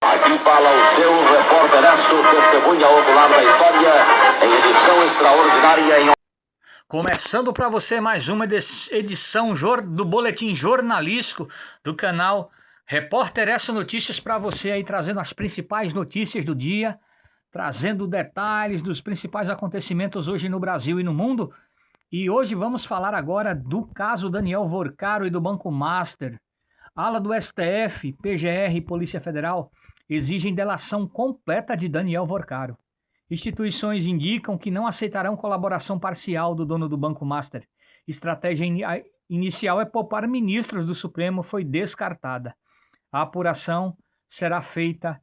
Aqui fala o seu repórter testemunha ocular da história, em edição extraordinária em... Começando para você mais uma edição do Boletim Jornalístico do canal Repórter S Notícias, para você aí, trazendo as principais notícias do dia, trazendo detalhes dos principais acontecimentos hoje no Brasil e no mundo. E hoje vamos falar agora do caso Daniel Vorcaro e do Banco Master. Ala do STF, PGR e Polícia Federal exigem delação completa de Daniel Vorcaro. Instituições indicam que não aceitarão colaboração parcial do dono do Banco Master. Estratégia inicial é poupar ministros do Supremo foi descartada. A apuração será feita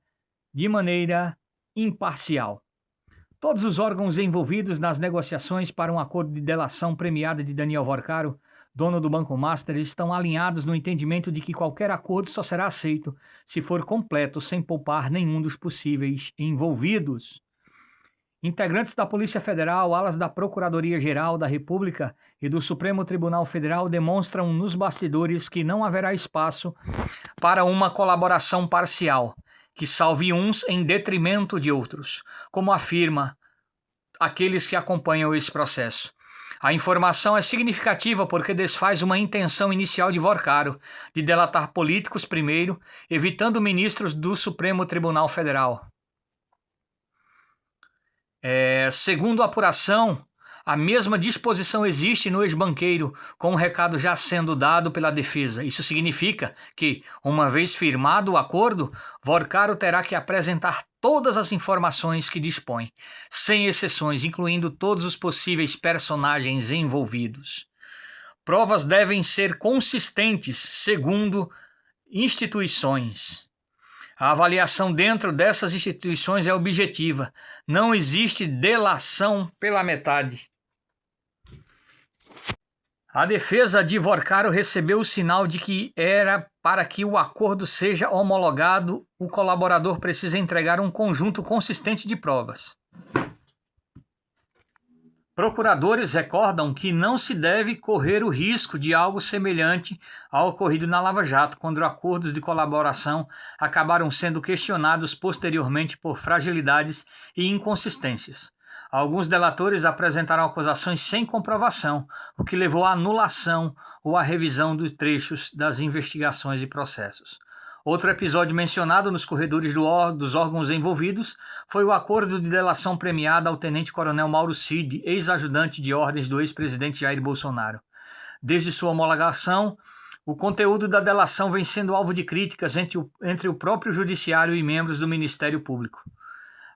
de maneira imparcial. Todos os órgãos envolvidos nas negociações para um acordo de delação premiada de Daniel Vorcaro, dono do Banco Master, estão alinhados no entendimento de que qualquer acordo só será aceito se for completo, sem poupar nenhum dos possíveis envolvidos. Integrantes da Polícia Federal, alas da Procuradoria-Geral da República e do Supremo Tribunal Federal demonstram nos bastidores que não haverá espaço para uma colaboração parcial, que salve uns em detrimento de outros, como afirma aqueles que acompanham esse processo. A informação é significativa porque desfaz uma intenção inicial de Vorcaro de delatar políticos primeiro, evitando ministros do Supremo Tribunal Federal. Segundo a apuração, a mesma disposição existe no ex-banqueiro, com o recado já sendo dado pela defesa. Isso significa que, uma vez firmado o acordo, Vorcaro terá que apresentar todas as informações que dispõe, sem exceções, incluindo todos os possíveis personagens envolvidos. Provas devem ser consistentes, segundo instituições. A avaliação dentro dessas instituições é objetiva. Não existe delação pela metade. A defesa de Vorcaro recebeu o sinal de que para que o acordo seja homologado, o colaborador precisa entregar um conjunto consistente de provas. Procuradores recordam que não se deve correr o risco de algo semelhante ao ocorrido na Lava Jato, quando acordos de colaboração acabaram sendo questionados posteriormente por fragilidades e inconsistências. Alguns delatores apresentaram acusações sem comprovação, o que levou à anulação ou à revisão dos trechos das investigações e processos. Outro episódio mencionado nos corredores dos órgãos envolvidos foi o acordo de delação premiada ao tenente-coronel Mauro Cid, ex-ajudante de ordens do ex-presidente Jair Bolsonaro. Desde sua homologação, o conteúdo da delação vem sendo alvo de críticas entre o próprio judiciário e membros do Ministério Público.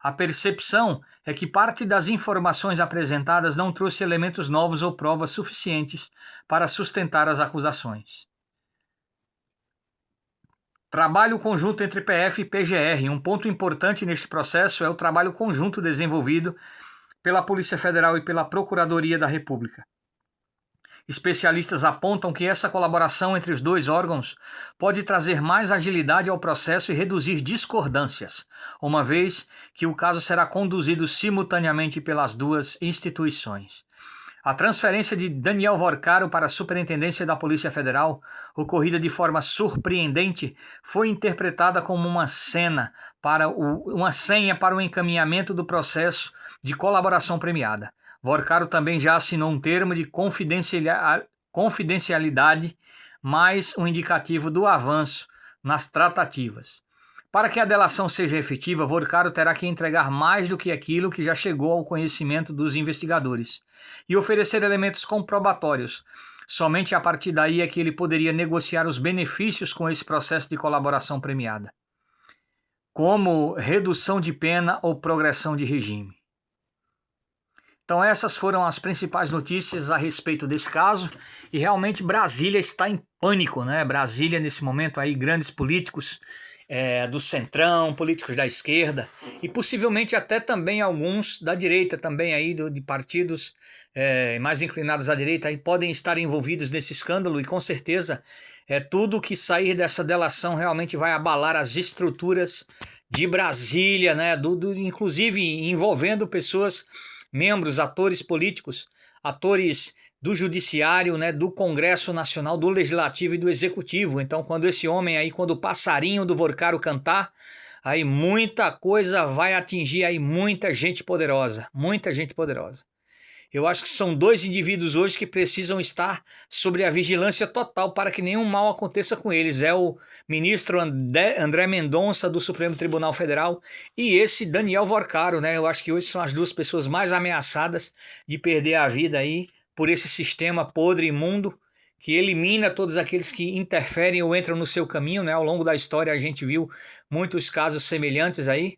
A percepção é que parte das informações apresentadas não trouxe elementos novos ou provas suficientes para sustentar as acusações. Trabalho conjunto entre PF e PGR. Um ponto importante neste processo é o trabalho conjunto desenvolvido pela Polícia Federal e pela Procuradoria da República. Especialistas apontam que essa colaboração entre os dois órgãos pode trazer mais agilidade ao processo e reduzir discordâncias, uma vez que o caso será conduzido simultaneamente pelas duas instituições. A transferência de Daniel Vorcaro para a Superintendência da Polícia Federal, ocorrida de forma surpreendente, foi interpretada como uma senha para o encaminhamento do processo de colaboração premiada. Vorcaro também já assinou um termo de confidencialidade, mais um indicativo do avanço nas tratativas. Para que a delação seja efetiva, Vorcaro terá que entregar mais do que aquilo que já chegou ao conhecimento dos investigadores e oferecer elementos comprobatórios. Somente a partir daí é que ele poderia negociar os benefícios com esse processo de colaboração premiada, como redução de pena ou progressão de regime. Então essas foram as principais notícias a respeito desse caso, e realmente Brasília está em pânico, né? Brasília nesse momento aí, grandes políticos do centrão, políticos da esquerda e possivelmente até também alguns da direita também aí, de partidos mais inclinados à direita, aí podem estar envolvidos nesse escândalo, e com certeza tudo que sair dessa delação realmente vai abalar as estruturas de Brasília, né? Inclusive envolvendo pessoas, membros, atores políticos, atores do judiciário, né, do Congresso Nacional, do Legislativo e do Executivo. Então, quando esse homem aí, quando o passarinho do Vorcaro cantar, aí muita coisa vai atingir aí muita gente poderosa, muita gente poderosa. Eu acho que são dois indivíduos hoje que precisam estar sobre a vigilância total para que nenhum mal aconteça com eles. É o ministro André Mendonça, do Supremo Tribunal Federal, e esse Daniel Vorcaro, né? Eu acho que hoje são as duas pessoas mais ameaçadas de perder a vida aí por esse sistema podre e imundo que elimina todos aqueles que interferem ou entram no seu caminho, né? Ao longo da história a gente viu muitos casos semelhantes aí,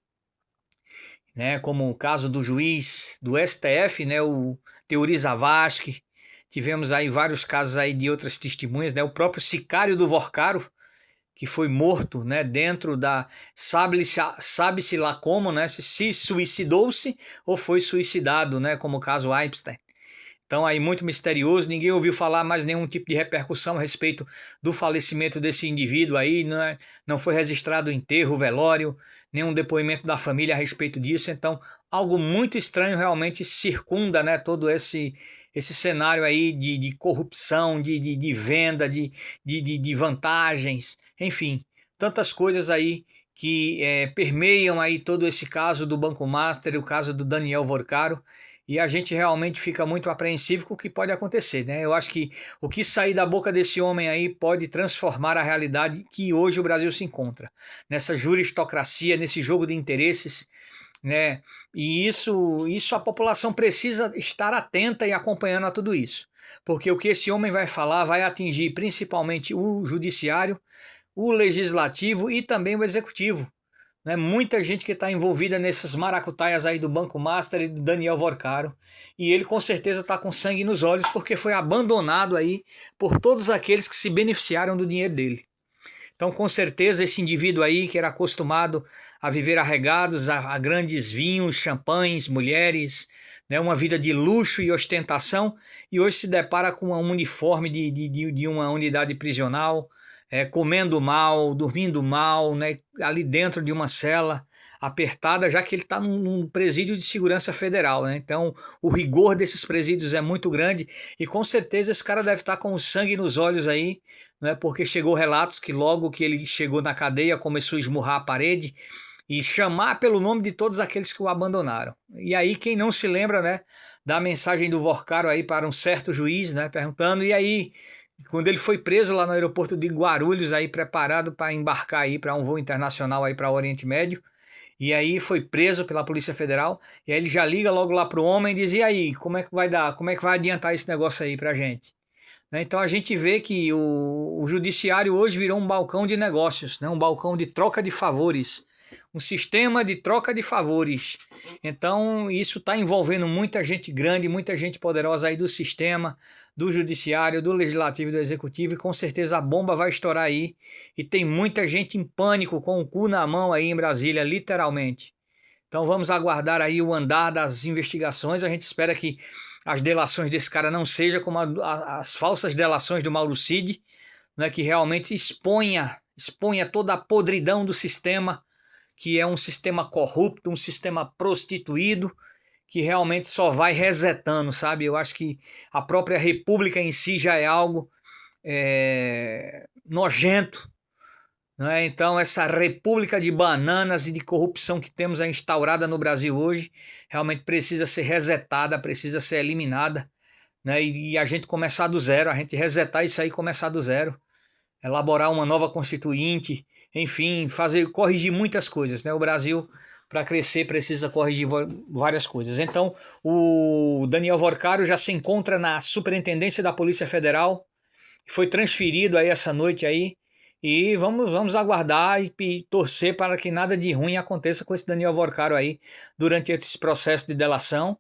né, como o caso do juiz do STF, né, o Teori Zavascki. Tivemos aí vários casos aí de outras testemunhas, né, o próprio sicário do Vorcaro, que foi morto, né, dentro da, sabe-se lá como, né, se suicidou-se ou foi suicidado, né, como o caso Epstein. Então aí muito misterioso, ninguém ouviu falar mais nenhum tipo de repercussão a respeito do falecimento desse indivíduo aí, não foi registrado o enterro, o velório, nenhum depoimento da família a respeito disso, então algo muito estranho realmente circunda, né, todo esse cenário aí de corrupção, de venda, de vantagens, enfim, tantas coisas aí que permeiam aí todo esse caso do Banco Master e o caso do Daniel Vorcaro. E a gente realmente fica muito apreensivo com o que pode acontecer, né? Eu acho que o que sair da boca desse homem aí pode transformar a realidade que hoje o Brasil se encontra. Nessa juristocracia, nesse jogo de interesses, né? E isso a população precisa estar atenta e acompanhando a tudo isso. Porque o que esse homem vai falar vai atingir principalmente o judiciário, o legislativo e também o executivo. Né? Muita gente que está envolvida nessas maracutaias aí do Banco Master e do Daniel Vorcaro, e ele com certeza está com sangue nos olhos porque foi abandonado aí por todos aqueles que se beneficiaram do dinheiro dele. Então com certeza esse indivíduo aí que era acostumado a viver arregados a grandes vinhos, champanhes, mulheres, né? Uma vida de luxo e ostentação, e hoje se depara com um uniforme de uma unidade prisional, comendo mal, dormindo mal, né, ali dentro de uma cela apertada, já que ele está num presídio de segurança federal, né? Então o rigor desses presídios é muito grande e com certeza esse cara deve estar com o sangue nos olhos aí, né, porque chegou relatos que logo que ele chegou na cadeia começou a esmurrar a parede e chamar pelo nome de todos aqueles que o abandonaram. E aí quem não se lembra, né, da mensagem do Vorcaro aí para um certo juiz, né, perguntando, e aí, quando ele foi preso lá no aeroporto de Guarulhos, aí preparado para embarcar aí para um voo internacional aí para o Oriente Médio, e aí foi preso pela Polícia Federal, e aí ele já liga logo lá pro homem e diz, e aí, como é que vai dar, como é que vai adiantar esse negócio aí pra gente? Né? Então a gente vê que o judiciário hoje virou um balcão de negócios, né? Um balcão de troca de favores, um sistema de troca de favores. Então isso está envolvendo muita gente grande, muita gente poderosa aí do sistema, do judiciário, do legislativo e do executivo, e com certeza a bomba vai estourar aí, e tem muita gente em pânico, com o cu na mão aí em Brasília, literalmente. Então vamos aguardar aí o andar das investigações, a gente espera que as delações desse cara não sejam como as falsas delações do Mauro Cid, né, que realmente exponha toda a podridão do sistema, que é um sistema corrupto, um sistema prostituído, que realmente só vai resetando, sabe? Eu acho que a própria república em si já é algo nojento, né? Então essa república de bananas e de corrupção que temos instaurada no Brasil hoje, realmente precisa ser resetada, precisa ser eliminada, né? E a gente começar do zero, a gente resetar isso aí e começar do zero, elaborar uma nova constituinte, enfim, corrigir muitas coisas, né? O Brasil, para crescer, precisa corrigir várias coisas. Então, o Daniel Vorcaro já se encontra na Superintendência da Polícia Federal, foi transferido aí essa noite aí, e vamos aguardar e torcer para que nada de ruim aconteça com esse Daniel Vorcaro aí durante esse processo de delação.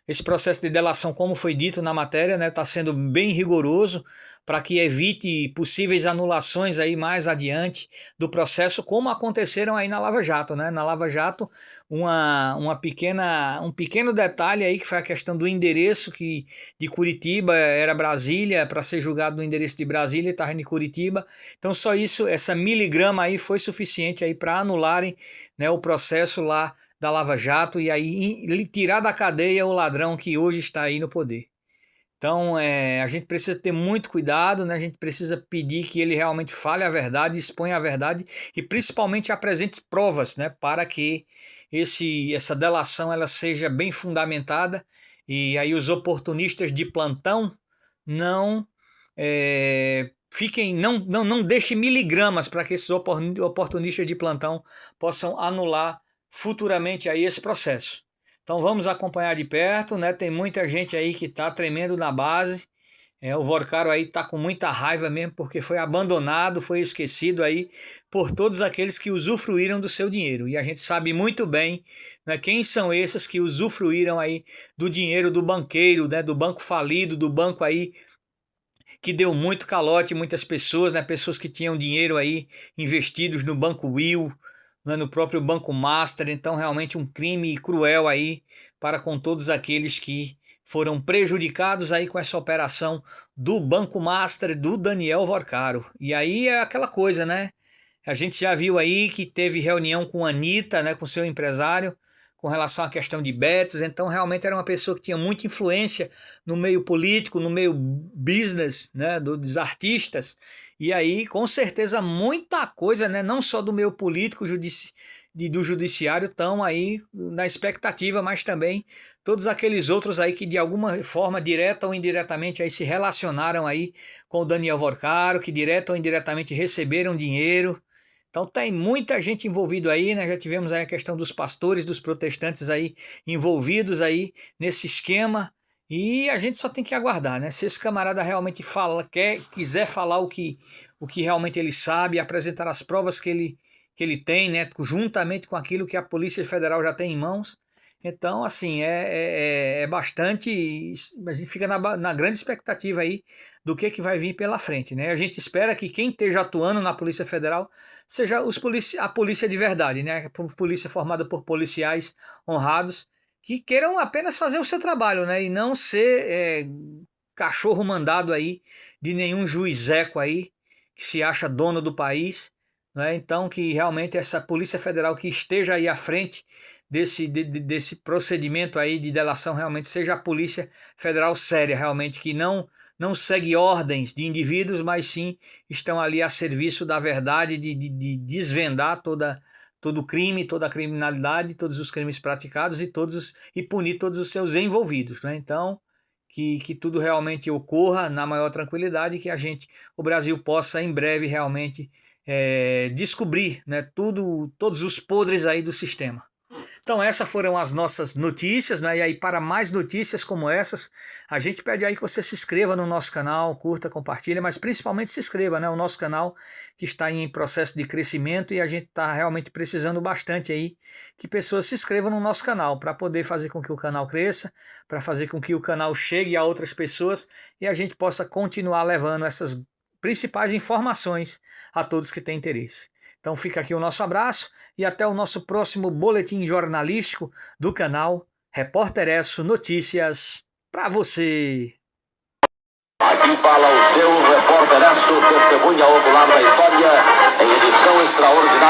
Esse processo de delação, como foi dito na matéria, né, está sendo bem rigoroso para que evite possíveis anulações aí mais adiante do processo, como aconteceram aí na Lava Jato, né? Na Lava Jato, um pequeno detalhe aí, que foi a questão do endereço, que de Curitiba era Brasília, para ser julgado no endereço de Brasília, estava em Curitiba. Então só isso, essa miligrama aí foi suficiente aí para anularem, né, o processo lá da Lava Jato e aí tirar da cadeia o ladrão que hoje está aí no poder. Então, a gente precisa ter muito cuidado, né? A gente precisa pedir que ele realmente fale a verdade, exponha a verdade e principalmente apresente provas, né? Para que essa delação ela seja bem fundamentada e aí os oportunistas de plantão não não deixem miligramas para que esses oportunistas de plantão possam anular futuramente aí esse processo. Então vamos acompanhar de perto, né? Tem muita gente aí que está tremendo na base. O Vorcaro aí está com muita raiva mesmo porque foi abandonado, foi esquecido aí por todos aqueles que usufruíram do seu dinheiro. E a gente sabe muito bem, né, quem são esses que usufruíram aí do dinheiro do banqueiro, né, do banco falido, do banco aí que deu muito calote em muitas pessoas, né, pessoas que tinham dinheiro aí investidos no Banco Will, no próprio Banco Master. Então realmente um crime cruel aí para com todos aqueles que foram prejudicados aí com essa operação do Banco Master do Daniel Vorcaro. E aí é aquela coisa, né? A gente já viu aí que teve reunião com a Anitta, né, com seu empresário, com relação à questão de bets. Então realmente era uma pessoa que tinha muita influência no meio político, no meio business, né, dos artistas. E aí, com certeza, muita coisa, né, não só do meio político, do judiciário, estão aí na expectativa, mas também todos aqueles outros aí que de alguma forma, direta ou indiretamente, aí se relacionaram aí com o Daniel Vorcaro, que direta ou indiretamente receberam dinheiro. Então tem muita gente envolvida aí, né? Já tivemos aí a questão dos pastores, dos protestantes aí envolvidos aí nesse esquema. E a gente só tem que aguardar, né? Se esse camarada realmente quiser falar o que realmente ele sabe, apresentar as provas que ele tem, né? Juntamente com aquilo que a Polícia Federal já tem em mãos. Então, assim, é bastante. A gente fica na grande expectativa aí do que vai vir pela frente, né? A gente espera que quem esteja atuando na Polícia Federal seja a polícia de verdade, né? Polícia formada por policiais honrados que queiram apenas fazer o seu trabalho, né? E não ser cachorro mandado aí de nenhum juizeco aí que se acha dono do país, né? Então que realmente essa Polícia Federal que esteja aí à frente desse procedimento aí de delação realmente seja a Polícia Federal séria, realmente, que não segue ordens de indivíduos, mas sim estão ali a serviço da verdade, de desvendar todo o crime, toda a criminalidade, todos os crimes praticados e punir todos os seus envolvidos, né? Então, que tudo realmente ocorra na maior tranquilidade, que o Brasil possa em breve realmente descobrir, né, todos os podres aí do sistema. Então essas foram as nossas notícias, né? E aí para mais notícias como essas, a gente pede aí que você se inscreva no nosso canal, curta, compartilha, mas principalmente se inscreva, né? O nosso canal que está em processo de crescimento e a gente está realmente precisando bastante aí que pessoas se inscrevam no nosso canal para poder fazer com que o canal cresça, para fazer com que o canal chegue a outras pessoas e a gente possa continuar levando essas principais informações a todos que têm interesse. Então fica aqui o nosso abraço e até o nosso próximo boletim jornalístico do canal Repórter Esso Notícias para você. Aqui fala o seu Repórter Esso, testemunha ocular da história, em edição extraordinária.